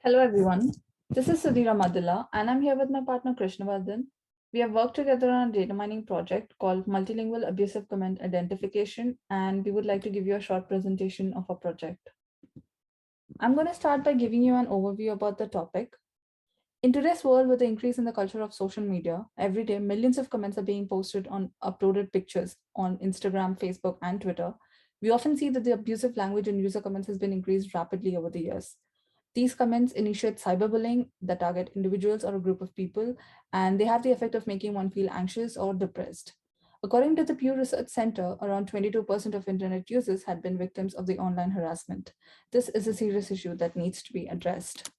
Hello everyone, this is Sudhira Madula and I'm here with my partner Krishnavardhan. We have worked together on a data mining project called Multilingual Abusive Comment Identification, and we would like to give you a short presentation of our project. I'm going to start by giving you an overview about the topic. In today's world, with the increase in the culture of social media, every day millions of comments are being posted on uploaded pictures on Instagram, Facebook, and Twitter. We often see that the abusive language in user comments has been increased rapidly over the years. These comments initiate cyberbullying that target individuals or a group of people, and they have the effect of making one feel anxious or depressed. According to the Pew Research Center, around 22% of internet users had been victims of the online harassment. This is a serious issue that needs to be addressed.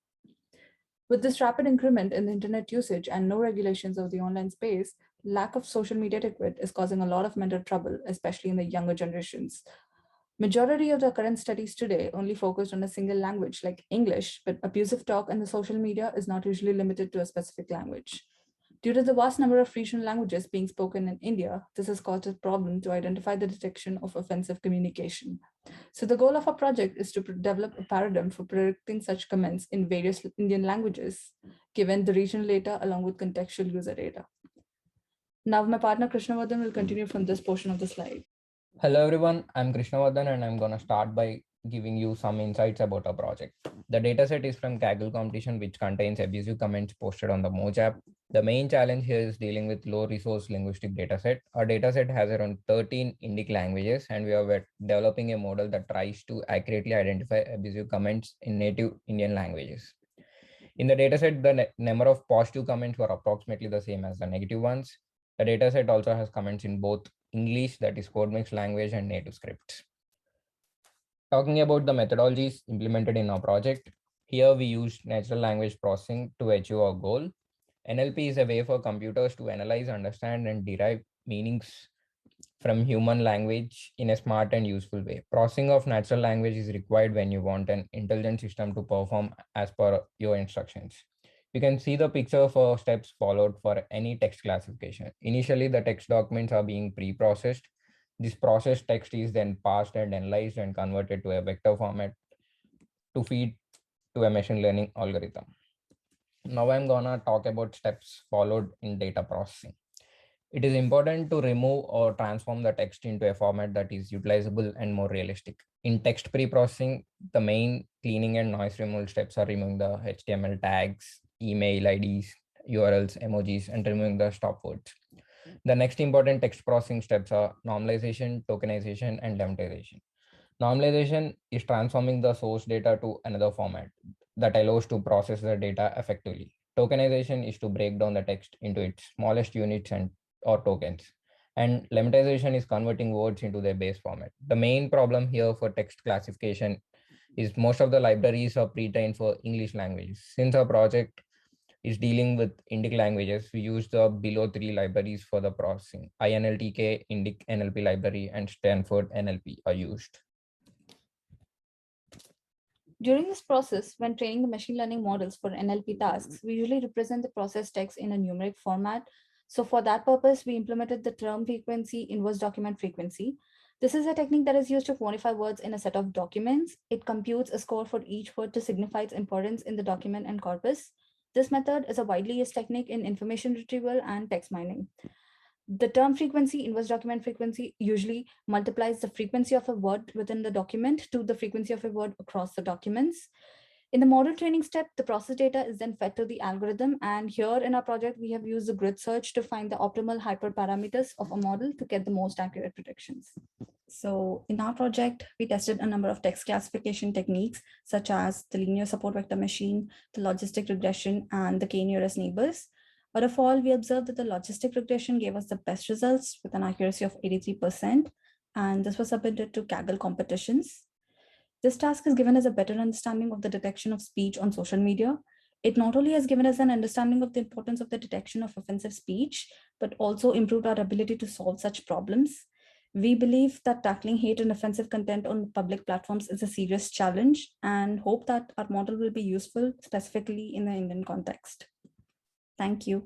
With this rapid increment in the internet usage and no regulations of the online space, lack of social media etiquette is causing a lot of mental trouble, especially in the younger generations. Majority of the current studies today only focused on a single language like English, but abusive talk in the social media is not usually limited to a specific language. Due to the vast number of regional languages being spoken in India, this has caused a problem to identify the detection of offensive communication. So the goal of our project is to develop a paradigm for predicting such comments in various Indian languages, given the regional data along with contextual user data. Now my partner Krishnavardhan will continue from this portion of the slide. Hello everyone, I'm Krishnavardhan and I'm going to start by giving you some insights about our project. The dataset is from Kaggle competition, which contains abusive comments posted on the Moj app. The main challenge here is dealing with low resource linguistic dataset. Our dataset has around 13 Indic languages, and we are developing a model that tries to accurately identify abusive comments in native Indian languages. In the dataset, the number of positive comments were approximately the same as the negative ones. The dataset also has comments in both English, that is code mixed language, and native scripts. Talking about the methodologies implemented in our project, here we used natural language processing to achieve our goal. NLP is a way for computers to analyze, understand, and derive meanings from human language in a smart and useful way. Processing of natural language is required when you want an intelligent system to perform as per your instructions. You can see the picture for steps followed for any text classification. Initially, the text documents are being pre-processed. This processed text is then parsed and analyzed and converted to a vector format to feed to a machine learning algorithm. Now I'm gonna talk about steps followed in data processing. It is important to remove or transform the text into a format that is utilizable and more realistic. In text pre-processing, the main cleaning and noise removal steps are removing the HTML tags, email IDs, URLs, emojis, and removing the stop words. The next important text processing steps are normalization, tokenization, and lemmatization. Normalization is transforming the source data to another format that allows to process the data effectively. Tokenization is to break down the text into its smallest units and or tokens. And lemmatization is converting words into their base format. The main problem here for text classification is most of the libraries are pre-trained for English languages. Since our project is dealing with Indic languages, we use the below three libraries for the processing. INLTK, Indic NLP library, and Stanford NLP are used. During this process, when training the machine learning models for NLP tasks, we usually represent the process text in a numeric format. So for that purpose, we implemented the term frequency inverse document frequency. This is a technique that is used to quantify words in a set of documents. It computes a score for each word to signify its importance in the document and corpus. This method is a widely used technique in information retrieval and text mining. The term frequency, inverse document frequency, usually multiplies the frequency of a word within the document to the frequency of a word across the documents. In the model training step, the process data is then fed to the algorithm. And here in our project, we have used the grid search to find the optimal hyperparameters of a model to get the most accurate predictions. So in our project, we tested a number of text classification techniques, such as the linear support vector machine, the logistic regression, and the k-nearest neighbors. Out of all, we observed that the logistic regression gave us the best results with an accuracy of 83%, and this was submitted to Kaggle competitions. This task has given us a better understanding of the detection of speech on social media. It not only has given us an understanding of the importance of the detection of offensive speech, but also improved our ability to solve such problems. We believe that tackling hate and offensive content on public platforms is a serious challenge and hope that our model will be useful, specifically in the Indian context. Thank you.